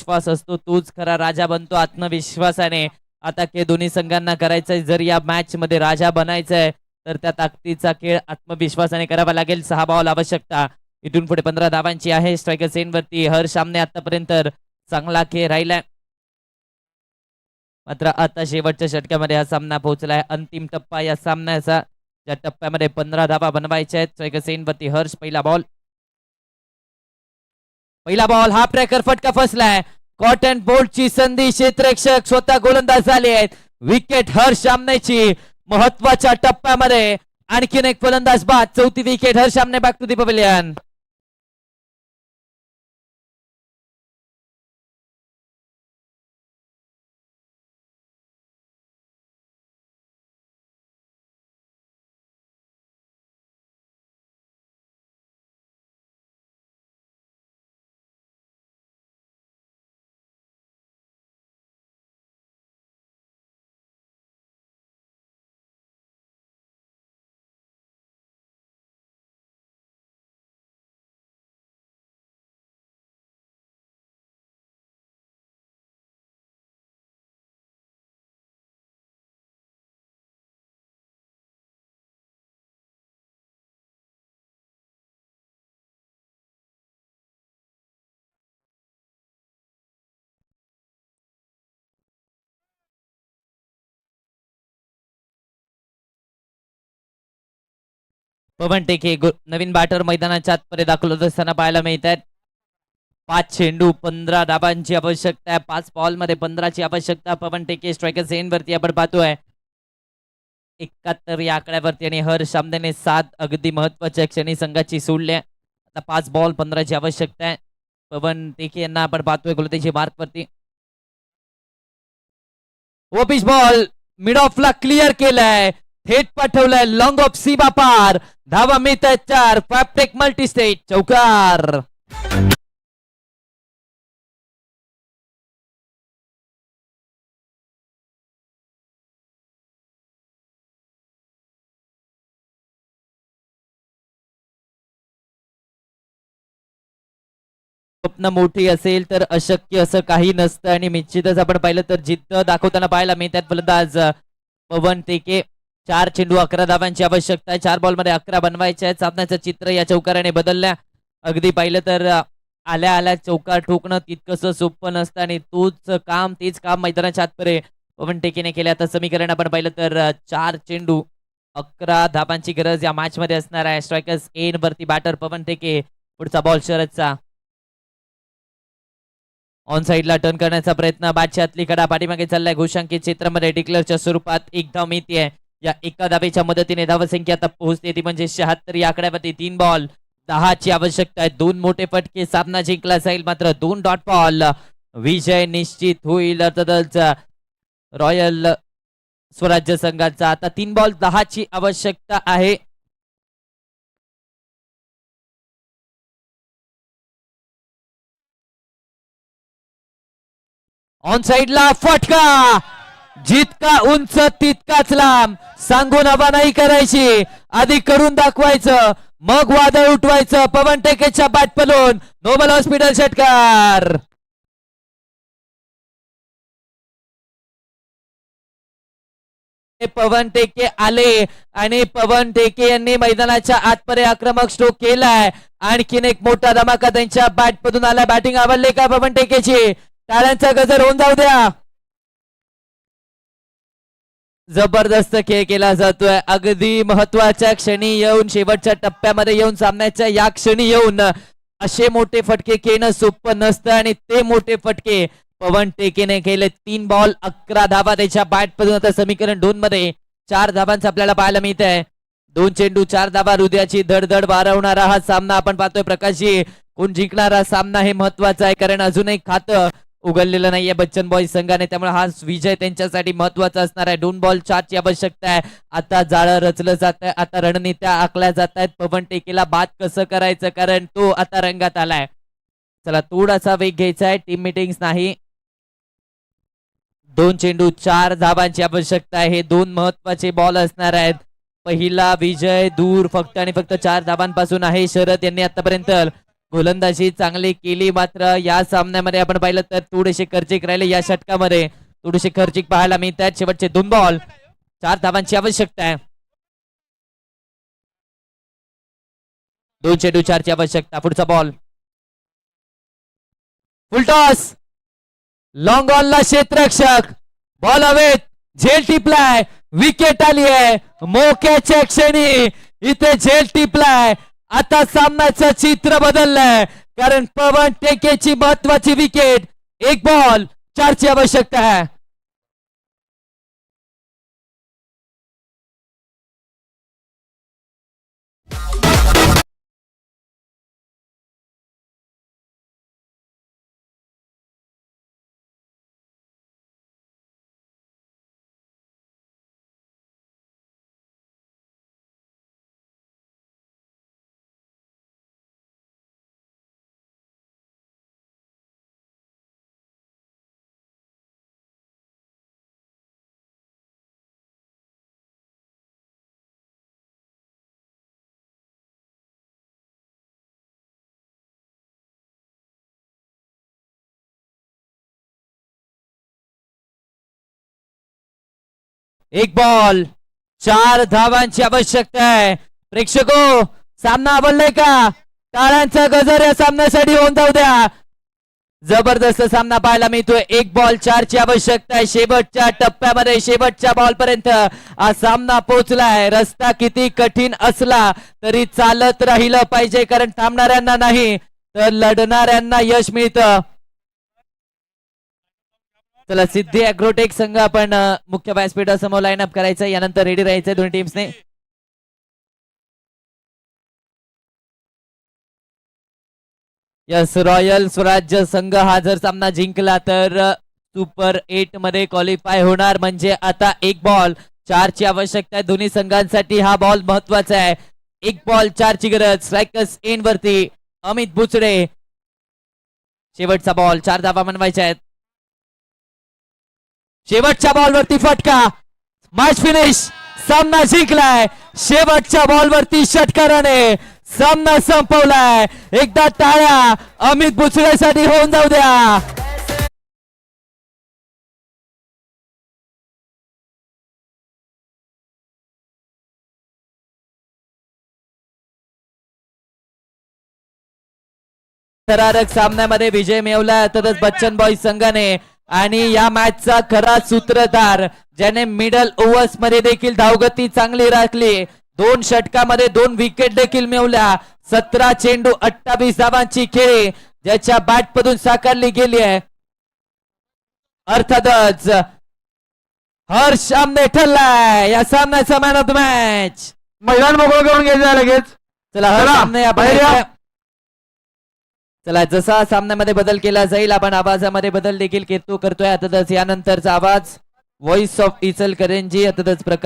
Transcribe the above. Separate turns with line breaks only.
आत्मविश्वास असतो तोच खरा राजा बनतो आत्मविश्वासाने. आता खेळ दोन्ही संघांना करायचंय, जर या मॅच मध्ये राजा बनायचंय तर त्या ताकदीचा खेळ आत्मविश्वासाने करावा लागेल. 6 बॉल आवश्यकता, इथून पुढे 15 धावांची आहे. स्ट्रायकर सेन वरती हर्ष सामने आतापर्यंत चांगला खेळ राहिलाय, मात्र आता शेवटच्या षटकामध्ये हा सामना पोहोचलाय. अंतिम टप्पा या सामन्याचा, ज्या टप्प्यामध्ये 15 धावा बनवायच्या आहेत. स्ट्रायकर सेन वरती हर्ष. पहिला बॉल हा ट्रॅकर फटका फसलाय. कॉटन बोल्टची संधी, क्षेत्ररक्षक स्वतः गोलंदाज झाले आहेत. विकेट हर्ष सामन्याची महत्वाच्या टप्प्यामध्ये. आणखीन एक फलंदाज बाद, 4थी विकेट हर्ष सामने. Back to the pavilion. Pavan Teke नवीन बॅटर मैदानाच्या आतमध्ये दाखल होत असताना पाहायला मिळत आहेत. 5 चेंडू 15 धाबांची आवश्यकता आहे. 5 बॉल मध्ये 15ची आवश्यकता. पवन टेके स्ट्रायकर सेन वरती आपण पाहतोय 71 या आकड्यावरती, आणि हर्ष सामने 7 अगदी महत्वाच्या क्षणी संघाची सोडल्या. आता 5 बॉल 15ची आवश्यकता आहे. पवन टेके यांना आपण पाहतोय गोलंदाजी मार्क वरती. पिच बॉल मिड ऑफला क्लिअर केलाय, थेट पाठवलाय लॉंग ऑफ सीमा पार. धावा मिळत आहेत 4. फॅप्टेक मल्टीस्टेट चौकार. स्वप्न मोठी असेल तर अशक्य असं काही नसतं, आणि निश्चितच आपण पाहिलं तर जिद्द दाखवताना पाहायला मिळतात फलंदाज पवन टेके. 4 चेंडू 11 धावांची आवश्यकता आहे. 4 बॉल मध्ये 11 बनवायचे आहेत. सामन्याचं चित्र या चौकाराने बदलल्या. अगदी पाहिलं तर आल्या आल्या चौकार ठोकणं तितकंसं सोपं नसतं, आणि तेच काम मैदानाच्या आतपर्यंत पवन टेकेने केले. आता समीकरण आपण पाहिलं तर 4 चेंडू 11 धावांची गरज या मॅच मध्ये असणार आहे. स्ट्रायकर्स एन वरती बॅटर पवन टेके. पुढचा बॉल शरदचा ऑन साइडला टर्न करण्याचा प्रयत्न. बॅटच्या आतली कडा पाठीमागे चाललाय. घोषांकित क्षेत्रामध्ये डिक्लेअरच्या स्वरूपात एक धाव मिळते. या एका धावेच्या मदतीने धावसंख्या आता पोहोचते ती म्हणजे 76 या आकड्यावरती. 3 बॉल 10ची आवश्यकता आहे. 2 मोठे फटके सामना जिंकला जाईल, मात्र 2 डॉट बॉल विजय निश्चित होईल अर्थदलचा रॉयल स्वराज्य संघाचा. आता 3 बॉल 10ची आवश्यकता आहे. ऑन साइडला फटका, जितका उंच तितकाच लांब. सांगून हवा नाही करायची, आधी करून दाखवायचं, मग वादळ उठवायचं. पवन टेकेच्या बॅट पलून नोबल हॉस्पिटल षटकार. पवन टेके आले, आणि पवन टेके यांनी मैदानाच्या आतपर्यंत आक्रमक स्ट्रोक केलाय. आणखीन एक मोठा धमाका त्यांच्या बॅट मधून आला. बॅटिंग आवडली का पवन टेकेची? टाळ्यांचा गजर होऊन जाऊ द्या. जबरदस्त खेळ केला जातोय. अगदी महत्वाच्या क्षणी येऊन, शेवटच्या टप्प्यामध्ये येऊन, सामन्याच्या या क्षणी येऊन असे मोठे फटके खेळणं सोपं नसतं, आणि ते मोठे फटके पवन टेकेने केले. 3 बॉल 11 धावा त्याच्या बॅट मधून. आता समीकरण 2 मध्ये 4 धावांचं आपल्याला पाहायला मिळत आहे. 2 चेंडू 4 धावा. हृदयाची धडधड वाढवणारा हा सामना आपण पाहतोय. प्रकाशजी, कोण जिंकणारा सामना हे महत्वाचं आहे, कारण अजूनही खातं उघडलेलं नाहीये बच्चन बॉय संघाने, त्यामुळे हा विजय त्यांच्यासाठी महत्वाचा असणार आहे. 2 बॉल 4ची आवश्यकता आहे. आता जाळं रचलं जात आहे, आता रणनीत्या आखल्या जात आहेत. पवन टेकेला बाद कसं करायचं, कारण तो आता रंगात आलाय. चला, थोडासा वेग घ्यायचा आहे. टीम मीटिंग्स नाही. 2 चेंडू 4 धावांची आवश्यकता आहे. हे 2 महत्वाचे बॉल असणार आहेत. पहिला विजय दूर फक्त आणि फक्त 4 धावांपासून आहे. शरद यांनी आतापर्यंत गोलंदाजी चांगली केली, मात्र या सामन्यामध्ये आपण पाहिलं तर थोडेसे खर्चिक राहिले या षटकामध्ये, थोडेसे खर्चिक पाहायला मिळतात. शेवटचे 2 बॉल, 4 धावांची आवश्यकता आहे. 2 चेंडू 4 ची आवश्यकता. पुढचा बॉल फुलटॉस, लॉंग ऑनला क्षेत्ररक्षक, बॉल हवेत, झेल टिपलाय, विकेट आली आहे. मोक्याच्या क्षणी इथे झेल टिपलाय. आता सामन्याचं चित्र बदललंय, कारण पवन टेकेची महत्वाची विकेट. 1 बॉल 4 ची आवश्यकता आहे. एक बॉल 4 धावांची आवश्यकता आहे. प्रेक्षको, सामना आवडलाय का? टाळ्यांचा गजर या सामन्यासाठी होऊन जाऊ द्या. जबरदस्त सामना पाहायला मिळतोय. 1 बॉल 4 ची आवश्यकता आहे. शेवटच्या टप्प्यामध्ये, शेवटच्या बॉल पर्यंत हा सामना पोहोचलाय. रस्ता किती कठीण असला तरी चालत राहिलं पाहिजे, कारण थांबणाऱ्यांना नाही तर लढणाऱ्यांना यश मिळतं. चला, सिद्धी अॅग्रोटेक संघ आपण मुख्य व्यासपीठासमोर लाईन अप करायचं, यानंतर रेडी राहायचंय दोन्ही टीम्सने. यस, रॉयल स्वराज्य संघ हा जर सामना जिंकला तर सुपर 8 मध्ये क्वालिफाय होणार. म्हणजे आता 1 बॉल 4 ची आवश्यकता आहे दोन्ही संघांसाठी. हा बॉल महत्वाचा आहे. 1 बॉल 4 ची गरज. स्ट्रायकर्स एंड वरती अमित बुचडे. शेवटचा बॉल, 4 धावा बनवायच्या आहेत. शेवटच्या बॉलवरती फटका, मॅच फिनिश, सामना जिंकलाय. शेवटच्या बॉलवरती षटकाराने सामना संपवलाय. एकदा टाळ्या अमित बुचडेसाठी होऊन जाऊ द्या. थरारक सामन्यामध्ये विजय मिळवला तसंच बच्चन बॉईज संघाने. आणि या मॅचचा खरा सूत्रधार, ज्याने मिडल ओव्हर्स मध्ये देखील धावगती चांगली राखली, 2 षटकामध्ये 2 विकेट देखील मिळवल्या, 17 चेंडू 28 धावांची खेळी ज्याच्या बॅट मधून साकारली गेली आहे. अर्थातच हर्ष आमने ठरलाय या सामन्याचा मॅन ऑफ द मॅच.
मैदान मोकळं करून घ्यायचं लगेच.
चला, हर सामने चला, जसा सामन्यामध्ये बदल केला जाईल आपण आवाजामध्ये बदल देखील करतोय. आता यानंतरचा आवाज व्हॉइस ऑफ इचलकरंजी, आता प्रकाश